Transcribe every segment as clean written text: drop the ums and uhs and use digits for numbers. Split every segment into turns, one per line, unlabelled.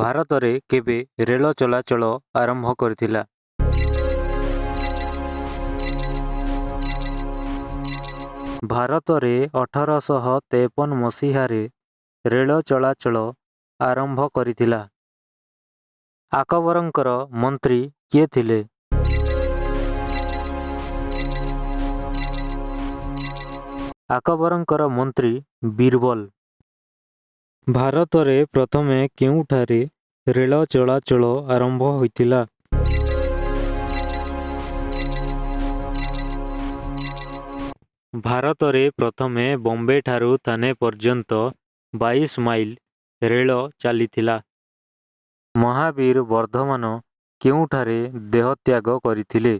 ଭାରତରେ କେବେ ରେଳ ଚଳାଚଳ ଆରମ୍ଭ କରିଥିଲା? ଭାରତରେ 1853 ମସିହାରେ ରେଳ ଚଳାଚଳ ଆରମ୍ଭ କରିଥିଲା। ଆକବରଙ୍କର ମନ୍ତ୍ରୀ କିଏ ଥିଲେ? ଆକବରଙ୍କର ମନ୍ତ୍ରୀ ବୀରବଲ। ଭାରତରେ ପ୍ରଥମେ କେଉଁଠାରେ ରେଳ ଚଳାଚଳ ଆରମ୍ଭ ହୋଇଥିଲା? ଭାରତରେ ପ୍ରଥମେ ବମ୍ବେଠାରୁ ଥାନେ ପର୍ଯ୍ୟନ୍ତ 22 ମାଇଲ ରେଳ ଚାଲିଥିଲା। ମହାବୀର ବର୍ଦ୍ଧମାନ କେଉଁଠାରେ ଦେହତ୍ୟାଗ କରିଥିଲେ?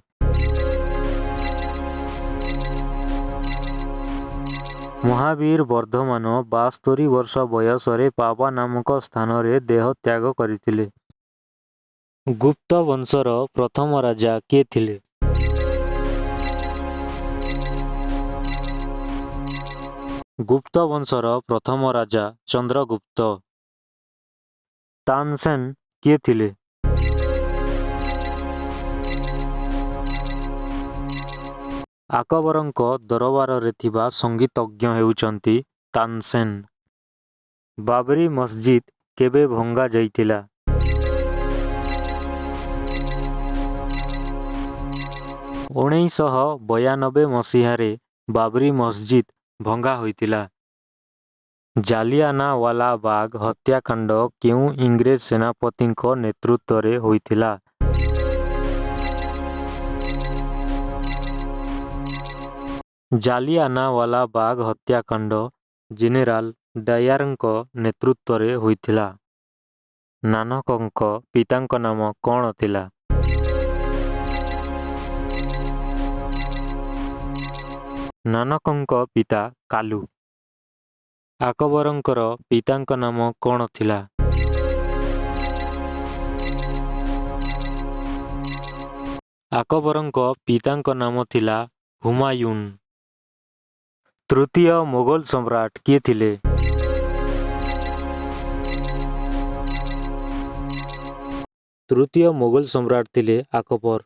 ମହାବୀର ବର୍ଦ୍ଧମାନ 72 ବର୍ଷ ବୟସରେ ପାବା ନାମକ ସ୍ଥାନରେ ଦେହତ୍ୟାଗ କରିଥିଲେ। ଗୁପ୍ତ ବଂଶର ପ୍ରଥମ ରାଜା କିଏ ଥିଲେ? ଗୁପ୍ତ ବଂଶର ପ୍ରଥମ ରାଜା ଚନ୍ଦ୍ରଗୁପ୍ତ। ତାନସେନ କିଏ ଥିଲେ? ଆକବରଙ୍କ ଦରବାରରେ ଥିବା ସଙ୍ଗୀତଜ୍ଞ ହେଉଛନ୍ତି ତାନସେନ। ବାବରି ମସଜିଦ କେବେ ଭଙ୍ଗା ଯାଇଥିଲା? ଉଣେଇଶହ 92 ମସିହାରେ ବାବରି ମସଜିଦ ଭଙ୍ଗା ହୋଇଥିଲା। ଜାଲିଆନାୱାଲାବାଗ ହତ୍ୟାକାଣ୍ଡ କେଉଁ ଇଂରେଜ ସେନାପତିଙ୍କ ନେତୃତ୍ୱରେ ହୋଇଥିଲା? ଜାଲିଆନାୱାଲାବାଗ ହତ୍ୟାକାଣ୍ଡ ଜେନେରାଲ ଡାୟାରଙ୍କ ନେତୃତ୍ୱରେ ହୋଇଥିଲା। ନାନକଙ୍କ ପିତାଙ୍କ ନାମ କ'ଣ ଥିଲା? ନାନକଙ୍କ ପିତା କାଲୁ। ଆକବରଙ୍କର ପିତାଙ୍କ ନାମ କ'ଣ ଥିଲା? ଆକବରଙ୍କ ପିତାଙ୍କ ନାମ ଥିଲା ହୁମାୟୁନ। ତୃତୀୟ ମୋଗଲ ସମ୍ରାଟ କିଏ ଥିଲେ? ତୃତୀୟ ମୋଗଲ ସମ୍ରାଟ ଥିଲେ ଆକବର।